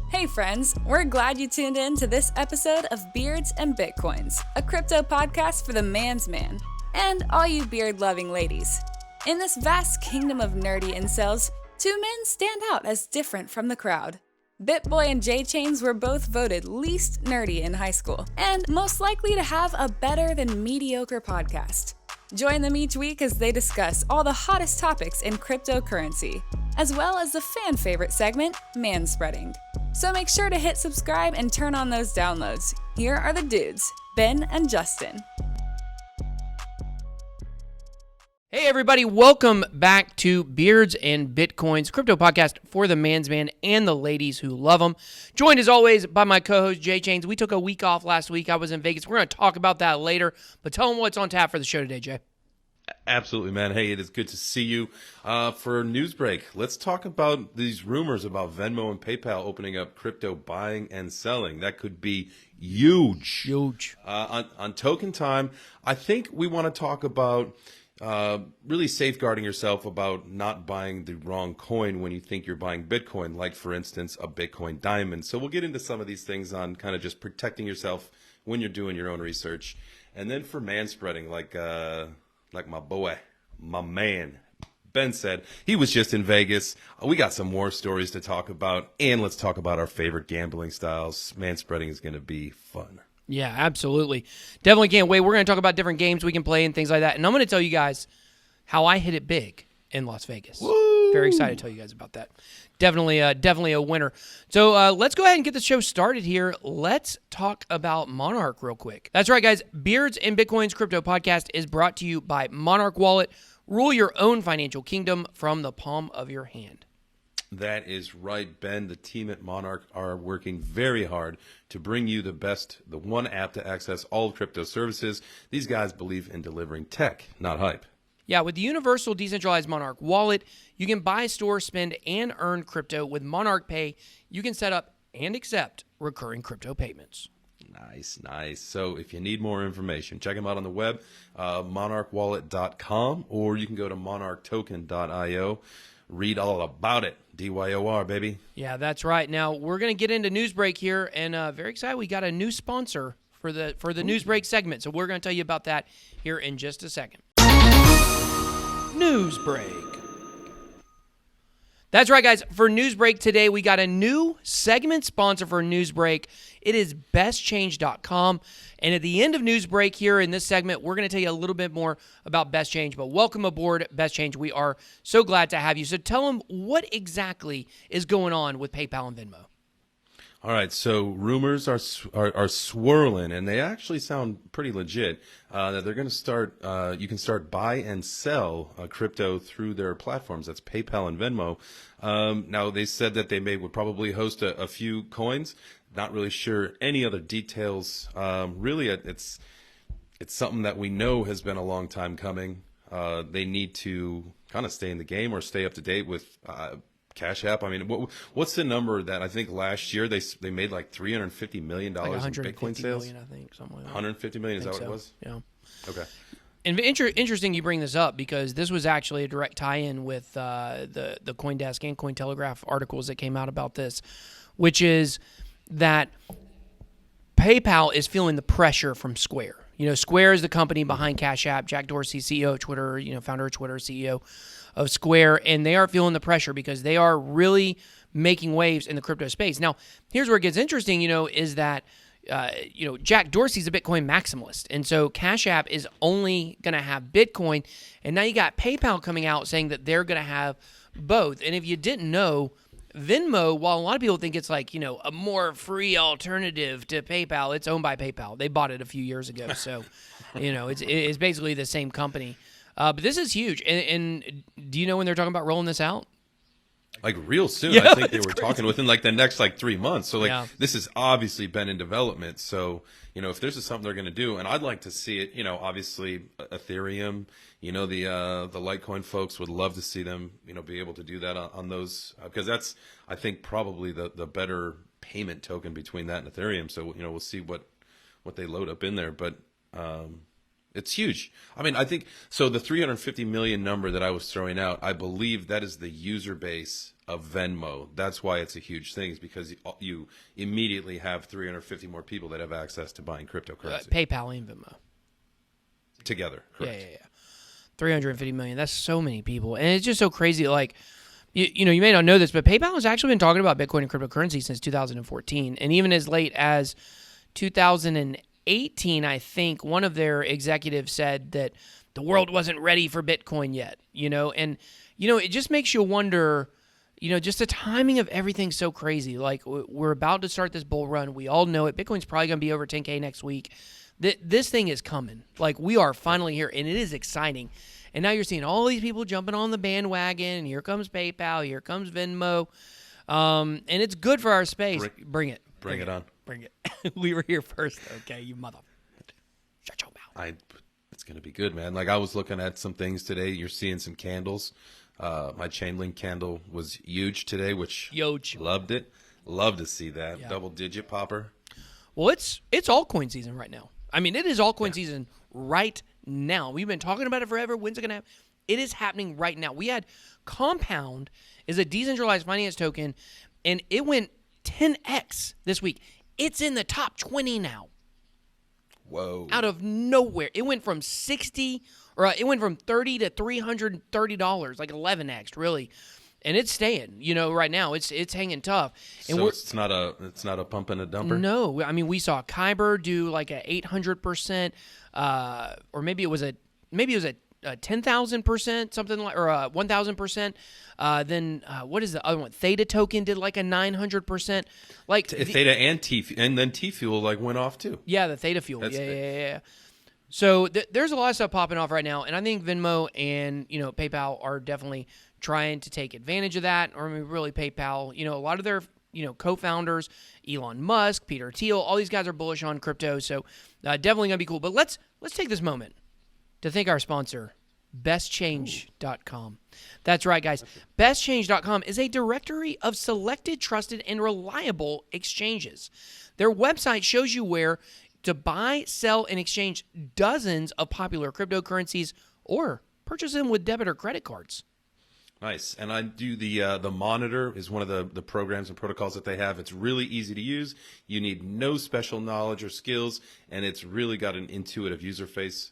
Hey friends, we're glad you tuned in to this episode of Beards and Bitcoins, a crypto podcast for the man's man, and all you beard-loving ladies. In this vast kingdom of nerdy incels, two men stand out as different from the crowd. BitBoy and J-Chains were both voted least nerdy in high school, and most likely to have a better than mediocre podcast. Join them each week as they discuss all the hottest topics in cryptocurrency, as well as the fan favorite segment, Manspreading. So make sure to hit subscribe and turn on those downloads. Here are the dudes, Ben and Justin. Hey everybody, welcome back to Beards and Bitcoins, crypto podcast for the man's man and the ladies who love them. Joined as always by my co-host Jay Chains. We took a week off last week. I was in Vegas. We're going to talk about that later, but tell them what's on tap for the show today, Jay. Absolutely, man. Hey, it is good to see you. For a news break, let's talk about these rumors about Venmo and PayPal opening up crypto buying and selling. That could be huge. Huge. On token time, I think we want to talk about really safeguarding yourself about not buying the wrong coin when you think you're buying Bitcoin, like, for instance, a Bitcoin diamond. So we'll get into some of these things on kind of just protecting yourself when you're doing your own research. And then for manspreading, like my boy, my man, Ben said, he was just in Vegas. We got some more stories to talk about, and let's talk about our favorite gambling styles. Manspreading is going to be fun. Yeah, absolutely. Definitely can't wait. We're going to talk about different games we can play and things like that. And I'm going to tell you guys how I hit it big in Las Vegas. Woo! Very excited to tell you guys about that. Definitely a winner. So let's go ahead and get the show started here. Let's talk about Monarch real quick. That's right, guys. Beards and Bitcoins Crypto Podcast is brought to you by Monarch Wallet. Rule your own financial kingdom from the palm of your hand. That is right, Ben. The team at Monarch are working very hard to bring you the one app to access all crypto services. These guys believe in delivering tech, not hype. Yeah, with the universal decentralized Monarch Wallet, you can buy, store, spend, and earn crypto. With Monarch Pay, you can set up and accept recurring crypto payments. Nice. So if you need more information, check them out on the web, monarchwallet.com, or you can go to monarchtoken.io. Read all about it. DYOR, baby. Yeah, that's right. Now, we're going to get into news break here, and very excited. We got a new sponsor for the news break segment, so we're going to tell you about that here in just a second. News break. That's right, guys. For news break today, we got a new segment sponsor for news break. It is bestchange.com. And at the end of news break here in this segment, we're going to tell you a little bit more about Best Change. But welcome aboard, Best Change. We are so glad to have you. So tell them what exactly is going on with PayPal and Venmo. All right, so rumors are swirling, and they actually sound pretty legit, that they're going to start, you can start buy and sell crypto through their platforms. That's PayPal and Venmo. Now, they said that they would probably host a few coins. Not really sure any other details. Really, it's something that we know has been a long time coming. They need to kind of stay in the game or stay up to date with Cash App. I mean, what's the number that I think last year they made like $350 million in Bitcoin sales? Million, I think, something like that. 150 million, is that what it was? Yeah. Okay. And interesting you bring this up because this was actually a direct tie-in with the CoinDesk and Cointelegraph articles that came out about this, which is that PayPal is feeling the pressure from Square. You know, Square is the company behind Cash App. Jack Dorsey, CEO of Twitter, founder of Twitter, CEO of Square, and they are feeling the pressure because they are really making waves in the crypto space. Now, here's where it gets interesting, is that, Jack Dorsey's a Bitcoin maximalist, and so Cash App is only going to have Bitcoin, and now you got PayPal coming out saying that they're going to have both. And if you didn't know, Venmo, while a lot of people think it's like, a more free alternative to PayPal, it's owned by PayPal. They bought it a few years ago, so, it's basically the same company. But this is huge. And do you know when they're talking about rolling this out? Like real soon. Yeah, I think they were talking within like the next 3 months. So This has obviously been in development. So, if this is something they're going to do, and I'd like to see it, obviously Ethereum, the Litecoin folks would love to see them, be able to do that on those, because that's, I think, probably the better payment token between that and Ethereum. So, we'll see what they load up in there. But, it's huge. I mean, I think, so the 350 million number that I was throwing out, I believe that is the user base of Venmo. That's why it's a huge thing, is because you immediately have 350 more people that have access to buying cryptocurrency. PayPal and Venmo. Together, correct. Yeah. 350 million. That's so many people. And it's just so crazy. Like, you may not know this, but PayPal has actually been talking about Bitcoin and cryptocurrency since 2014. And even as late as 2018, I think, one of their executives said that the world wasn't ready for Bitcoin yet, And, it just makes you wonder, just the timing of everything's so crazy. Like, we're about to start this bull run. We all know it. Bitcoin's probably going to be over 10K next week. This thing is coming. Like, we are finally here, and it is exciting. And now you're seeing all these people jumping on the bandwagon. Here comes PayPal. Here comes Venmo. And it's good for our space. Bring it. Bring it on. Bring it. We were here first, okay, you mother. Shut your mouth. It's going to be good, man. Like, I was looking at some things today. You're seeing some candles. My Chainlink candle was huge today, which huge. Loved it. Love to see that. Yeah. Double-digit popper. Well, it's altcoin season right now. I mean, it is altcoin season right now. We've been talking about it forever. When's it going to happen? It is happening right now. We had Compound is a decentralized finance token, and it went 10x this week. It's in the top 20 now. Whoa. Out of nowhere. It went from 60, or it went from $30 to $330, like 11x, really. And it's staying, right now. It's hanging tough. And so it's not a pump and a dumper? No. I mean, we saw Kyber do like a 800%, or maybe it was a 10,000%, something like, or 1,000%. Then what is the other one? Theta token did like a 900%. Like Theta and and then T-Fuel like went off too. Yeah, the Theta Fuel. Yeah. So there's a lot of stuff popping off right now, and I think Venmo and PayPal are definitely trying to take advantage of that, or maybe really PayPal. A lot of their co-founders, Elon Musk, Peter Thiel, all these guys are bullish on crypto, so definitely gonna be cool. But let's take this moment to thank our sponsor, bestchange.com. That's right, guys. Bestchange.com is a directory of selected, trusted, and reliable exchanges. Their website shows you where to buy, sell, and exchange dozens of popular cryptocurrencies or purchase them with debit or credit cards. Nice. And I do the Monitor is one of the programs and protocols that they have. It's really easy to use. You need no special knowledge or skills, and it's really got an intuitive interface,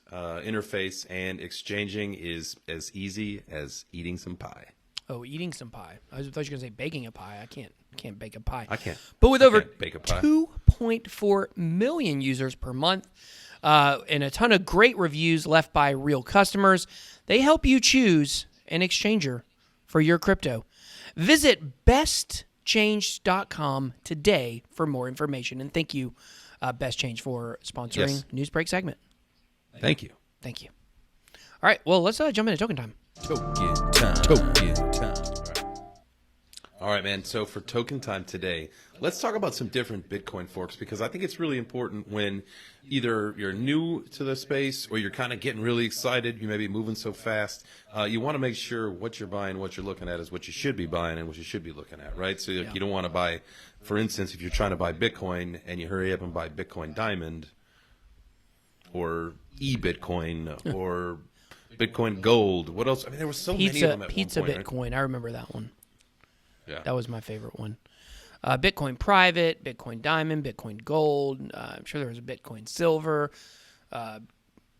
and exchanging is as easy as eating some pie. Oh, eating some pie. I thought you were going to say baking a pie. I can't bake a pie. I can't. But with over bake a pie. 2.4 million users per month, and a ton of great reviews left by real customers, they help you choose an exchanger for your crypto. Visit bestchange.com today for more information. And thank you, Best Change, for sponsoring Newsbreak segment. Thank you. All right, well, let's jump into token time. Token time. All right, man. So for token time today, let's talk about some different Bitcoin forks, because I think it's really important when either you're new to the space or you're kind of getting really excited, you may be moving so fast, you want to make sure what you're buying, what you're looking at is what you should be buying and what you should be looking at, right? So you don't want to buy, for instance, if you're trying to buy Bitcoin and you hurry up and buy Bitcoin Diamond or eBitcoin or Bitcoin Gold. What else? I mean, there were so many of them at Pizza one point, Bitcoin. Right? I remember that one. Yeah. That was my favorite one. Bitcoin Private, Bitcoin Diamond, Bitcoin Gold. I'm sure there was a Bitcoin Silver,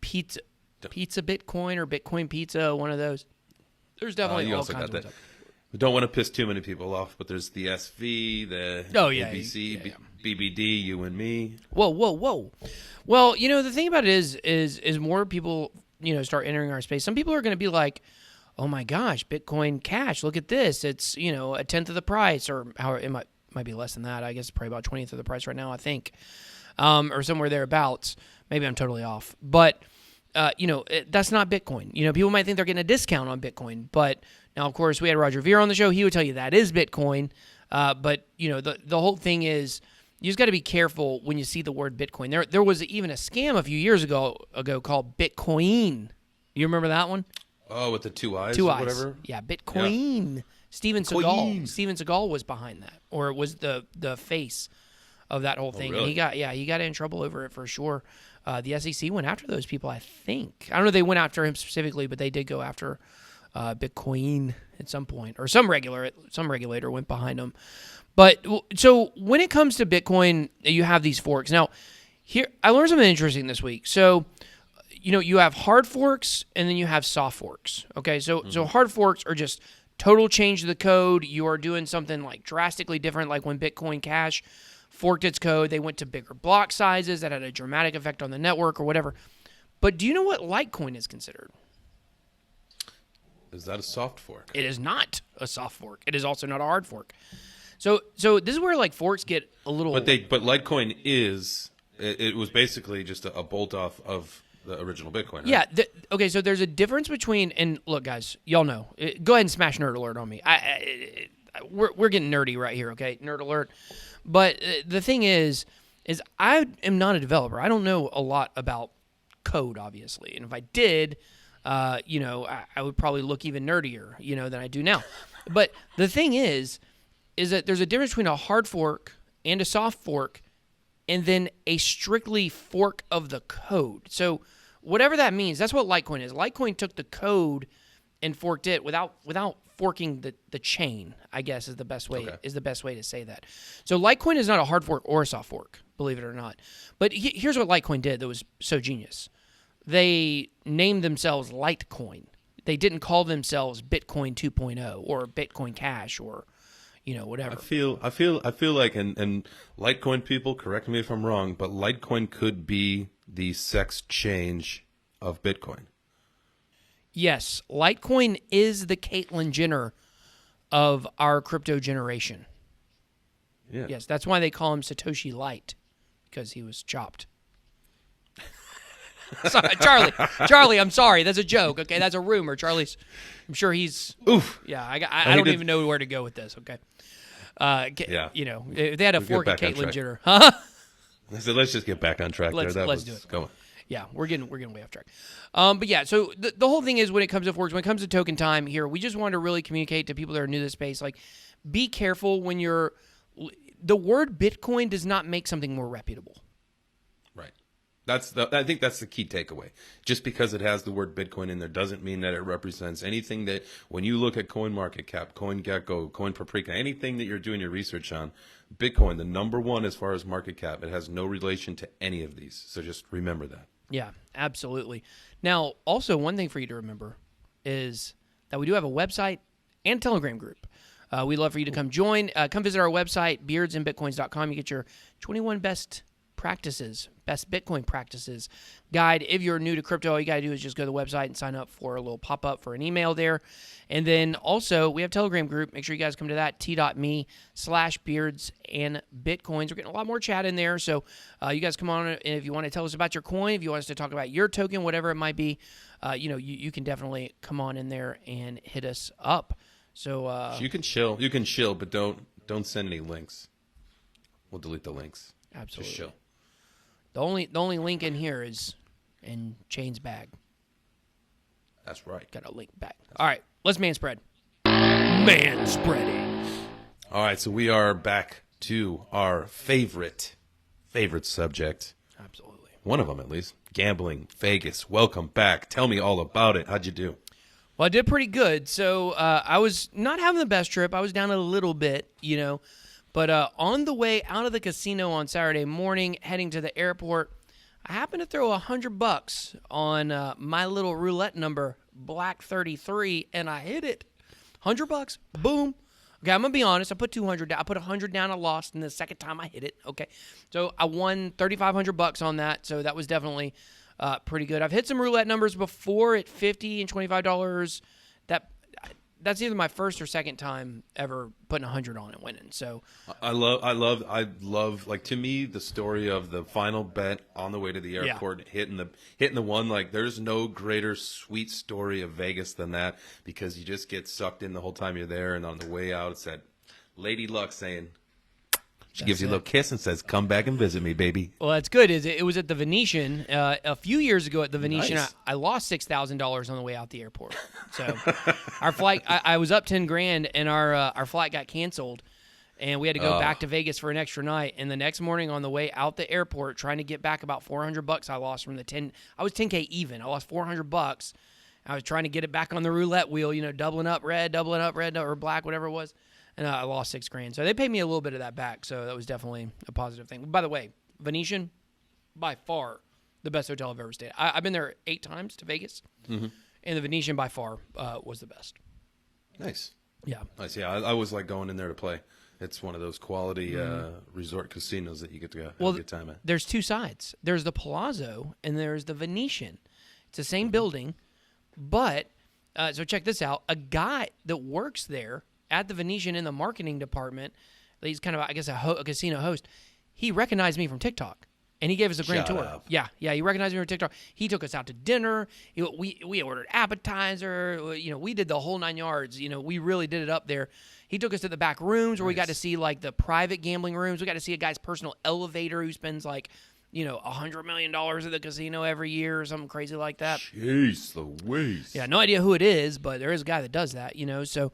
Pizza Bitcoin or Bitcoin Pizza, one of those. There's definitely all kinds of stuff. We don't want to piss too many people off, but there's the SV, the ABC, BBD, you and me. Whoa. Well, the thing about it is more people, start entering our space. Some people are going to be like, oh my gosh, Bitcoin Cash, look at this. It's, a tenth of the price, or how it might be less than that. I guess it's probably about 20th of the price right now, I think, or somewhere thereabouts. Maybe I'm totally off. But, that's not Bitcoin. People might think they're getting a discount on Bitcoin. But now, of course, we had Roger Ver on the show. He would tell you that is Bitcoin. But, the whole thing is, you just got to be careful when you see the word Bitcoin. There was even a scam a few years ago called Bitcoin. You remember that one? Oh, with the two eyes or whatever? Yeah, Bitcoin. Yeah. Steven Seagal was behind that, or was the face of that whole thing. Really? And he got in trouble over it for sure. The SEC went after those people, I think. I don't know if they went after him specifically, but they did go after Bitcoin at some point, or some regulator went behind them. But so when it comes to Bitcoin, you have these forks. Now, here I learned something interesting this week. So, you have hard forks and then you have soft forks. Okay, so hard forks are just total change of the code. You are doing something like drastically different, like when Bitcoin Cash forked its code, they went to bigger block sizes that had a dramatic effect on the network or whatever. But do you know what Litecoin is considered? Is that a soft fork? It is not a soft fork. It is also not a hard fork. So this is where like forks get a little. But Litecoin is. It was basically just a bolt off of the original Bitcoin. Right? Yeah. Okay. So there's a difference between, and look, guys, y'all know. Go ahead and smash nerd alert on me. We're getting nerdy right here. Okay, nerd alert. But the thing is I am not a developer. I don't know a lot about code, obviously, and if I did, I would probably look even nerdier, than I do now. But the thing is that there's a difference between a hard fork and a soft fork, and then a strictly fork of the code. So whatever that means, that's what Litecoin is. Litecoin took the code and forked it without forking the chain, I guess is the best way to say that. So Litecoin is not a hard fork or a soft fork, believe it or not. But here's what Litecoin did that was so genius. They named themselves Litecoin. They didn't call themselves Bitcoin 2.0 or Bitcoin Cash or whatever. I feel like, and Litecoin people, correct me if I'm wrong, but Litecoin could be the sex change of Bitcoin. Yes, Litecoin is the Caitlyn Jenner of our crypto generation. Yeah. Yes, that's why they call him Satoshi Light, because he was chopped. Sorry, Charlie, I'm sorry. That's a joke, okay? That's a rumor. I'm sure he's... Oof. Yeah, I don't even know where to go with this, okay? Yeah. If they had a fork of Caitlyn Jenner. Huh? I said, let's just get back on track there. Let's do it. Going. Yeah, we're getting way off track. But yeah, so the whole thing is when it comes to forks, when it comes to token time here, we just wanted to really communicate to people that are new to the space, like, be careful when the word Bitcoin does not make something more reputable. Right. I think that's the key takeaway. Just because it has the word Bitcoin in there doesn't mean that it represents anything that, when you look at CoinMarketCap, CoinGecko, CoinPaprika, anything that you're doing your research on, Bitcoin, the number one as far as market cap, it has no relation to any of these. So just remember that. Yeah, absolutely. Now, also one thing for you to remember is that we do have a website and Telegram group. We'd love for you to come join. Come visit our website, beardsandbitcoins.com. You get your 21 best Bitcoin practices guide. If you're new to crypto, all you got to do is just go to the website and sign up for a little pop-up for an email there. And then also, we have a Telegram group. Make sure you guys come to that, t.me/beardsandbitcoins. We're getting a lot more chat in there. So you guys come on, and if you want to tell us about your coin, if you want us to talk about your token, whatever it might be, you can definitely come on in there and hit us up. So you can chill, but don't send any links. We'll delete the links. Absolutely. Just chill. The only link in here is in Chain's bag. That's right. Got a link back. All right, let's manspread. Manspreading. All right, so we are back to our favorite subject. Absolutely. One of them, at least. Gambling, Vegas. Welcome back. Tell me all about it. How'd you do? Well, I did pretty good. So I was not having the best trip. I was down a little bit, But on the way out of the casino on Saturday morning, heading to the airport, I happened to throw $100 on my little roulette number, Black 33, and I hit it. $100, boom. Okay, I'm gonna be honest. I put 200 down. I put 100 down. I lost, and the second time I hit it. Okay, so I won $3,500 on that. So that was definitely pretty good. I've hit some roulette numbers before at $50 and $25. That's either my first or second time ever putting 100 on and winning. So I love like, to me, the story of the final bet on the way to the airport, hitting the one, like, there's no greater sweet story of Vegas than that, because you just get sucked in the whole time you're there, and on the way out it's that Lady Luck saying, she gives you a little kiss and says, "Come back and visit me, baby." Well, that's good. It was at the Venetian a few years ago. At the Venetian, Nice. I lost $6,000 on the way out the airport. So our flight, I was up $10,000, and our flight got canceled, and we had to go back to Vegas for an extra night. And the next morning, on the way out the airport, trying to get back about $400, I lost from the 10. I was $10K even. I lost $400. I was trying to get it back on the roulette wheel, doubling up red, or black, whatever it was. And I lost $6,000. So they paid me a little bit of that back. So that was definitely a positive thing. By the way, Venetian, by far the best hotel I've ever stayed. I've been there 8 times to Vegas. And the Venetian by far was the best. Nice. Yeah. Nice. Yeah, I always like going in there to play. It's one of those quality resort casinos that you get to have a good time at. There's 2 sides. There's the Palazzo and there's the Venetian. It's the same building, but so check this out. A guy that works there at the Venetian in the marketing department, he's kind of, I guess, a casino host. He recognized me from TikTok. And he gave us a grand tour. Up. Yeah, he recognized me from TikTok. He took us out to dinner. We ordered appetizer. We did the whole 9 yards. We really did it up there. He took us to the back rooms where we got to see like the private gambling rooms. We got to see a guy's personal elevator who spends like, $100 million at the casino every year or something crazy like that. Jeez Louise. Yeah, no idea who it is, but there is a guy that does that. So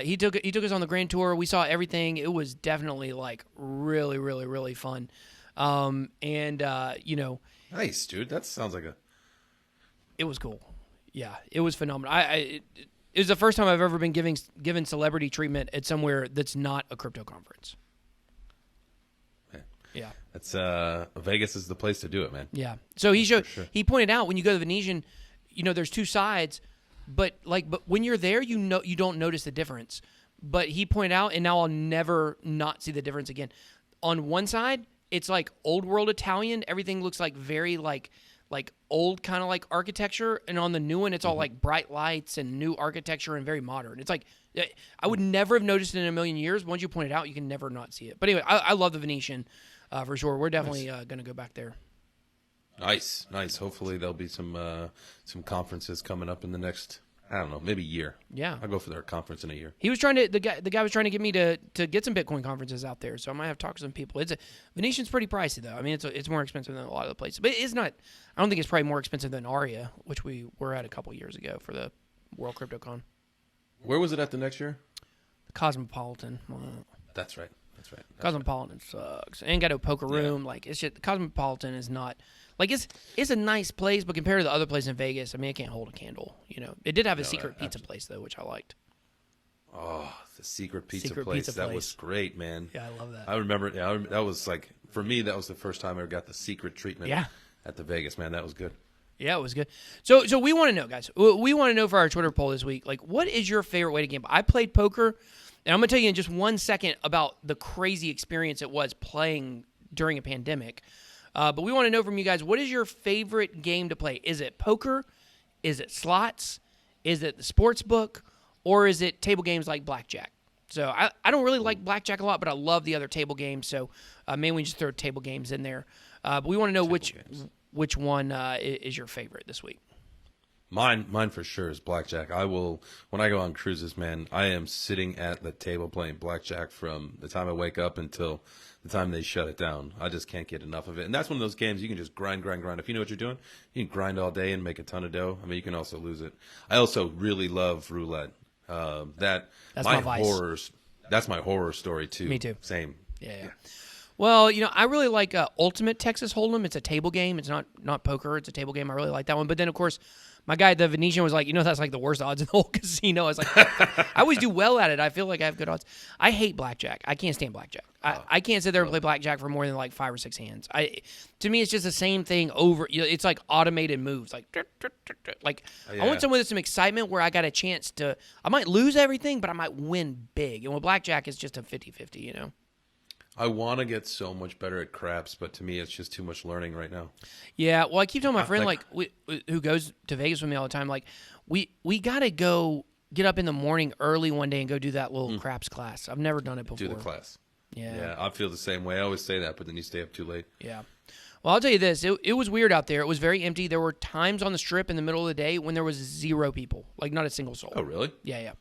he took us on the grand tour. We saw everything. It was definitely like really, really, really fun. Nice, dude. That sounds like it was cool. Yeah, it was phenomenal. It was the first time I've ever been given celebrity treatment at somewhere that's not a crypto conference. Yeah. That's Vegas is the place to do it, man. Yeah. So he pointed out when you go to the Venetian, there's 2 sides, but when you're there, you don't notice the difference. But he pointed out, and now I'll never not see the difference again. On one side, it's like old world Italian. Everything looks like very like old kind of like architecture. And on the new one, it's all like bright lights and new architecture and very modern. It's like I would never have noticed it in a million years. Once you point it out, you can never not see it. But anyway, I love the Venetian for sure. We're definitely going to go back there. Nice. Hopefully there'll be some conferences coming up in the next, I don't know, maybe year. Yeah. I'll go for their conference in a year. He was trying to the guy was trying to get me to get some Bitcoin conferences out there, so I might have to talk to some people. Venetian's pretty pricey though. I mean, it's more expensive than a lot of the places, but it's not. I don't think it's probably more expensive than Aria, which we were at a couple years ago for the World CryptoCon. Where was it at the next year? Cosmopolitan. That's right. Cosmopolitan sucks. And got a poker room. Like it's just Cosmopolitan is not like it's a nice place, but compared to the other place in Vegas, I mean, it can't hold a candle. It did have a secret pizza place though, which I liked. Oh, the secret pizza place. That was great, man. Yeah, I love that. I remember. That was like for me. That was the first time I ever got the secret treatment. Yeah. At the Vegas, man, that was good. Yeah, it was good. So we want to know, guys. We want to know for our Twitter poll this week, like, what is your favorite way to gamble? I played poker, and I'm going to tell you in just 1 second about the crazy experience it was playing during a pandemic. But we want to know from you guys, what is your favorite game to play? Is it poker? Is it slots? Is it the sports book? Or is it table games like blackjack? So I don't really like blackjack a lot, but I love the other table games. So maybe we just throw table games in there. But we want to know which one is your favorite this week. Mine for sure is blackjack. When I go on cruises, man, I am sitting at the table playing blackjack from the time I wake up until the time they shut it down. I just can't get enough of it. And that's one of those games you can just grind. If you know what you're doing, you can grind all day and make a ton of dough. I mean, you can also lose it. I also really love roulette. That's my vice. That's my horror story too. Me too. Same. Yeah. Well, I really like Ultimate Texas Hold'em. It's a table game. It's not poker. It's a table game. I really like that one. But then, of course, my guy at the Venetian was like, that's like the worst odds in the whole casino. I was like, I always do well at it. I feel like I have good odds. I hate blackjack. I can't stand blackjack. I can't sit there and play blackjack for more than like 5 or 6 hands. To me, it's just the same thing over. It's like automated moves. Like I want someone with some excitement where I got a chance to. I might lose everything, but I might win big. And with blackjack, it's just a 50-50. I want to get so much better at craps, but to me, it's just too much learning right now. Yeah, well, I keep telling my friend, who goes to Vegas with me all the time, like, we got to go get up in the morning early one day and go do that little craps class. I've never done it before. Do the class. Yeah, I feel the same way. I always say that, but then you stay up too late. Yeah. Well, I'll tell you this. It was weird out there. It was very empty. There were times on the strip in the middle of the day when there was 0 people, like not a single soul. Oh, really? Yeah.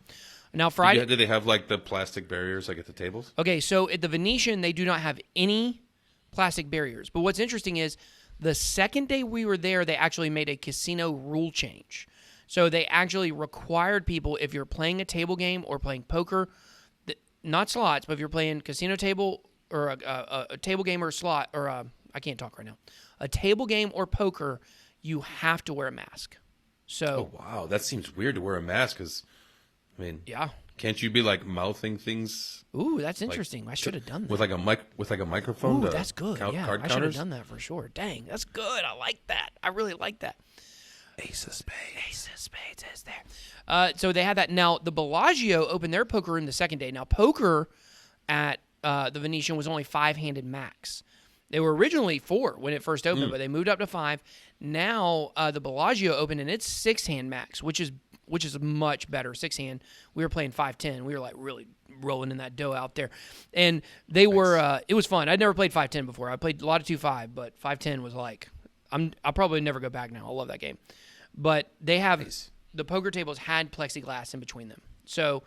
Now, Friday... Did they have, like, the plastic barriers, like, at the tables? Okay, so at the Venetian, they do not have any plastic barriers. But what's interesting is the second day we were there, they actually made a casino rule change. So they actually required people, if you're playing a table game or playing poker, not slots, but if you're playing casino table or a table game or a slot, or I can't talk right now, a table game or poker, you have to wear a mask. So, Oh wow, that seems weird to wear a mask. Because, I mean, yeah. can't you be like mouthing things Ooh, that's interesting. I should have done that. with like a microphone? Ooh, to that's good. Count Yeah, card I should have counters? done that for sure. Dang, that's good. I like that. I really like that. Ace of Spades. Ace of Spades is there. So they had that. Now, the Bellagio opened their poker room the second day. Now, poker at the Venetian was only 5-handed max. They were originally 4 when it first opened, but they moved up to 5. Now, the Bellagio opened, and it's 6-hand max, which is much better. 6-hand. We were playing 5-10. We were like really rolling in that dough out there, and they were. It was fun. I'd never played 5-10 before. I played a lot of 2-5, but 5-10 was like I'll probably never go back now. I love that game. But they have the poker tables had plexiglass in between them, so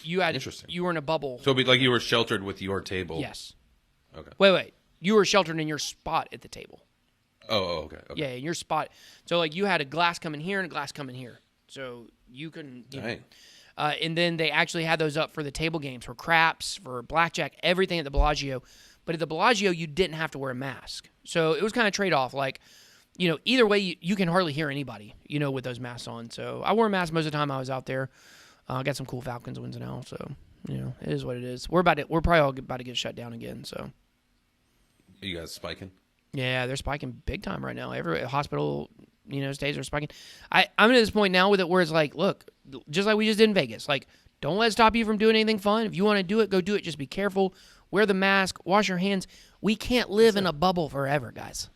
you had you were in a bubble. So it'd be like you were sheltered with your table. Yes. Okay. Wait. You were sheltered in your spot at the table. Oh, okay. Yeah, in your spot. So like you had a glass coming here and a glass coming here, so you couldn't. And then they actually had those up for the table games, for craps, for blackjack, everything at the Bellagio. But at the Bellagio, you didn't have to wear a mask, so it was kind of trade-off. Like, either way, you can hardly hear anybody, with those masks on. So I wore a mask most of the time I was out there. I got some cool Falcons wins now, so it is what it is. We're probably all about to get shut down again. So You guys spiking? yeah, they're spiking big time right now. Every hospital, stays are spiking. I'm at this point now with it where it's like, look, just like we just did in Vegas, like, don't let it stop you from doing anything fun. If you want to do it, go do it. Just be careful. Wear the mask. Wash your hands. We can't live in a bubble forever, guys.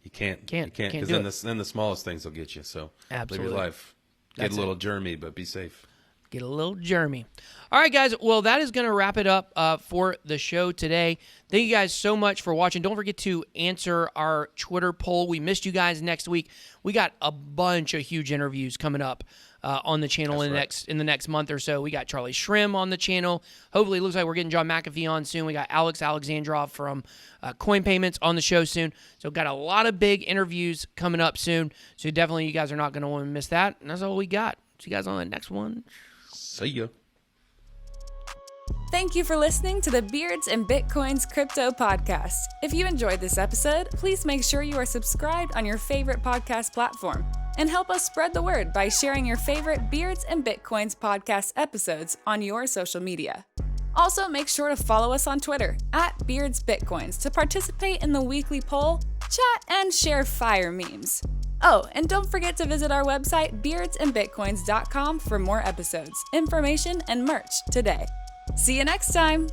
You can't. Can't Because then the smallest things will get you. So Absolutely. live your life. Get a little germy, but be safe. Get a little germy. All right, guys. Well, that is going to wrap it up for the show today. Thank you guys so much for watching. Don't forget to answer our Twitter poll. We missed you guys next week. We got a bunch of huge interviews coming up on the channel in the next month or so. We got Charlie Shrim on the channel. Hopefully, it looks like we're getting John McAfee on soon. We got Alex Alexandrov from Coin Payments on the show soon. So got a lot of big interviews coming up soon. So definitely, you guys are not going to want to miss that. And that's all we got. See you guys on the next one. See ya. Thank you for listening to the Beards and Bitcoins Crypto Podcast. If you enjoyed this episode, please make sure you are subscribed on your favorite podcast platform and help us spread the word by sharing your favorite Beards and Bitcoins podcast episodes on your social media. Also, make sure to follow us on Twitter @BeardsBitcoins to participate in the weekly poll, chat, and share fire memes. Oh, and don't forget to visit our website, beardsandbitcoins.com, for more episodes, information, and merch today. See you next time!